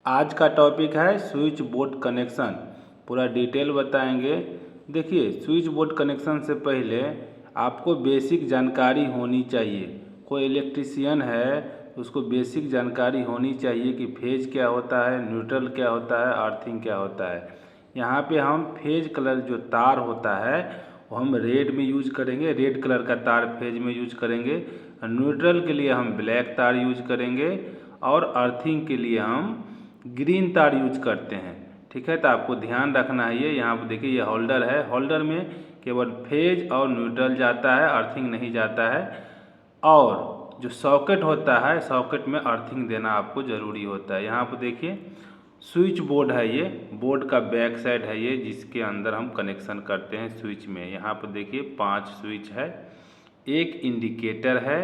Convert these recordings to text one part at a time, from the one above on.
आज का टॉपिक है स्विच बोर्ड कनेक्शन। पूरा डिटेल बताएंगे। देखिए, स्विच बोर्ड कनेक्शन से पहले आपको बेसिक जानकारी होनी चाहिए। कोई इलेक्ट्रीशियन है उसको बेसिक जानकारी होनी चाहिए कि फेज क्या होता है, न्यूट्रल क्या होता है, अर्थिंग क्या होता है। यहाँ पे हम फेज कलर जो तार होता है वो हम रेड में यूज करेंगे, रेड कलर का तार फेज में यूज करेंगे। न्यूट्रल के लिए हम ब्लैक तार यूज करेंगे और अर्थिंग के लिए हम ग्रीन तार यूज करते हैं। ठीक है, तो आपको ध्यान रखना है। ये यहाँ पर देखिए, ये होल्डर है। होल्डर में केवल फेज और न्यूट्रल जाता है, अर्थिंग नहीं जाता है। और जो सॉकेट होता है, सॉकेट में अर्थिंग देना आपको ज़रूरी होता है। यहाँ पर देखिए स्विच बोर्ड है, ये बोर्ड का बैक साइड है ये, जिसके अंदर हम कनेक्शन करते हैं स्विच में। यहाँ पर देखिए 5 स्विच है, एक इंडिकेटर है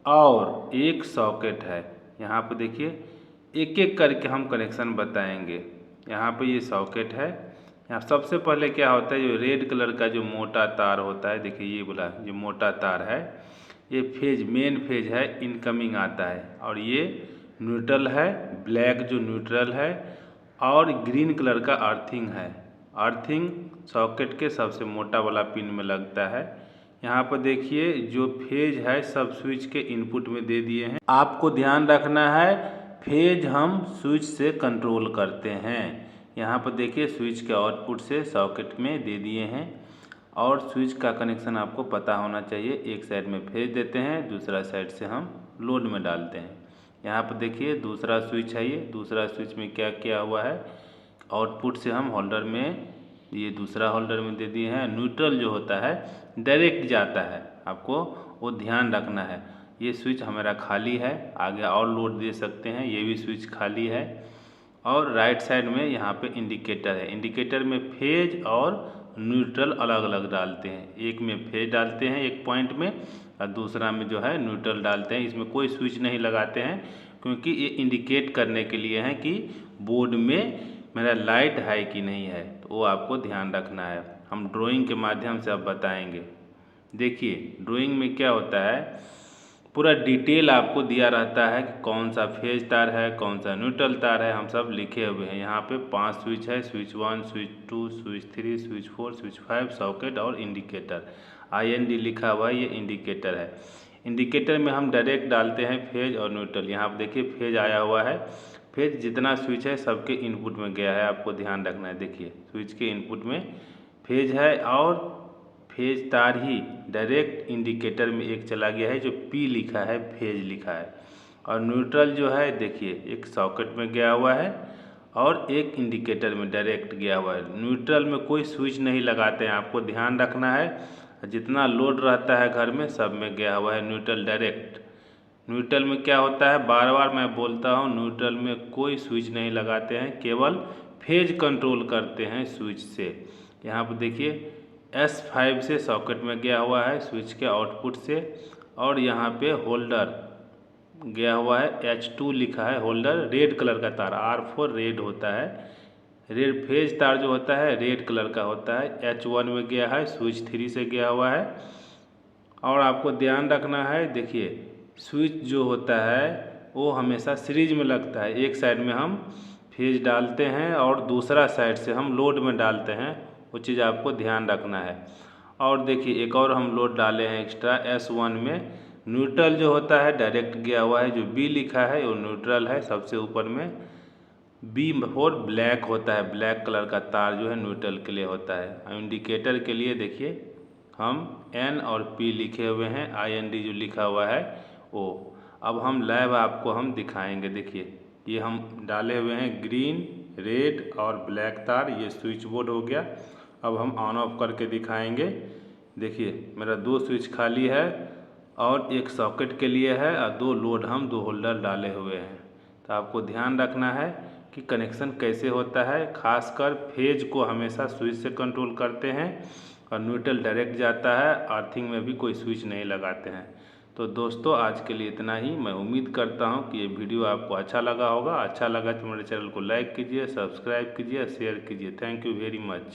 और एक सॉकेट है। यहाँ पर देखिए एक एक करके हम कनेक्शन बताएंगे। यहाँ पे ये सॉकेट है। यहाँ सबसे पहले क्या होता है, जो रेड कलर का जो मोटा तार होता है, देखिए ये बोला जो मोटा तार है, ये फेज मेन फेज है, इनकमिंग आता है। और ये न्यूट्रल है, ब्लैक जो न्यूट्रल है, और ग्रीन कलर का अर्थिंग है। अर्थिंग सॉकेट के सबसे मोटा वाला पिन में लगता है। यहाँ पर देखिए जो फेज है सब स्विच के इनपुट में दे दिए हैं। आपको ध्यान रखना है, फेज हम स्विच से कंट्रोल करते हैं। यहाँ पर देखिए स्विच के आउटपुट से सॉकेट में दे दिए हैं। और स्विच का कनेक्शन आपको पता होना चाहिए। एक साइड में फेज देते हैं, दूसरा साइड से हम लोड में डालते हैं। यहाँ पर देखिए दूसरा स्विच है, ये दूसरा स्विच में क्या किया हुआ है, आउटपुट से हम होल्डर में, ये दूसरा होल्डर में दे दिए हैं। न्यूट्रल जो होता है डायरेक्ट जाता है, आपको वो ध्यान रखना है। ये स्विच हमारा खाली है, आगे और लोड दे सकते हैं। ये भी स्विच खाली है। और राइट साइड में यहाँ पे इंडिकेटर है। इंडिकेटर में फेज और न्यूट्रल अलग अलग डालते हैं। एक में फेज डालते हैं एक पॉइंट में, और दूसरा में जो है न्यूट्रल डालते हैं। इसमें कोई स्विच नहीं लगाते हैं, क्योंकि ये इंडिकेट करने के लिए है कि बोर्ड में मेरा लाइट है कि नहीं है। तो वो आपको ध्यान रखना है। हम ड्राइंग के माध्यम से अब बताएंगे। देखिए ड्राइंग में क्या होता है, पूरा डिटेल आपको दिया रहता है कि कौन सा फेज तार है, कौन सा न्यूट्रल तार है, हम सब लिखे हुए हैं। यहाँ पे 5 स्विच है, switch 1, switch 2, switch 3, switch 4, switch 5, socket और इंडिकेटर। IND लिखा हुआ है, ये इंडिकेटर है। इंडिकेटर में हम डायरेक्ट डालते हैं फेज और न्यूट्रल। यहाँ पर देखिए फेज आया हुआ है। फेज जितना स्विच है सबके इनपुट में गया है, आपको ध्यान रखना है। देखिए स्विच के इनपुट में फेज है और फेज तार ही डायरेक्ट इंडिकेटर में एक चला गया है, जो P लिखा है, फेज लिखा है। और न्यूट्रल जो है देखिए एक सॉकेट में गया हुआ है और एक इंडिकेटर में डायरेक्ट गया हुआ है। न्यूट्रल में कोई स्विच नहीं लगाते हैं, आपको ध्यान रखना है। जितना लोड रहता है घर में सब में गया हुआ है न्यूट्रल डायरेक्ट। न्यूट्रल में क्या होता है, बार बार मैं बोलता हूँ, न्यूट्रल में कोई स्विच नहीं लगाते हैं, केवल फेज कंट्रोल करते हैं स्विच से। यहाँ पर देखिए S5 से सॉकेट में गया हुआ है स्विच के आउटपुट से। और यहाँ पे होल्डर गया हुआ है, H2 लिखा है होल्डर, रेड कलर का तार, R4 रेड होता है। रेड फेज तार जो होता है रेड कलर का होता है। H1 में गया है, स्विच 3 से गया हुआ है। और आपको ध्यान रखना है, देखिए स्विच जो होता है वो हमेशा सीरीज में लगता है। एक साइड में हम फेज डालते हैं और दूसरा साइड से हम लोड में डालते हैं, वो चीज़ आपको ध्यान रखना है। और देखिए एक और हम लोड डाले हैं एक्स्ट्रा, S1 में न्यूट्रल जो होता है डायरेक्ट गया हुआ है, जो B लिखा है वो न्यूट्रल है। सबसे ऊपर में B4 ब्लैक होता है, ब्लैक कलर का तार जो है न्यूट्रल के लिए होता है। इंडिकेटर के लिए देखिए हम N और P लिखे हुए हैं, IND जो लिखा हुआ है वो। अब हम लाइव आपको हम दिखाएंगे। देखिए ये हम डाले हुए हैं ग्रीन, रेड और ब्लैक तार, ये स्विच बोर्ड हो गया। अब हम ऑन ऑफ करके दिखाएंगे। देखिए मेरा 2 स्विच खाली है और एक सॉकेट के लिए है, और 2 लोड हम 2 होल्डर डाले हुए हैं। तो आपको ध्यान रखना है कि कनेक्शन कैसे होता है। खासकर फेज को हमेशा स्विच से कंट्रोल करते हैं और न्यूट्रल डायरेक्ट जाता है, अर्थिंग में भी कोई स्विच नहीं लगाते हैं। तो दोस्तों आज के लिए इतना ही। मैं उम्मीद करता हूं कि ये वीडियो आपको अच्छा लगा होगा। अच्छा लगा तो मेरे चैनल को लाइक कीजिए, सब्सक्राइब कीजिए, शेयर कीजिए। Thank you very much.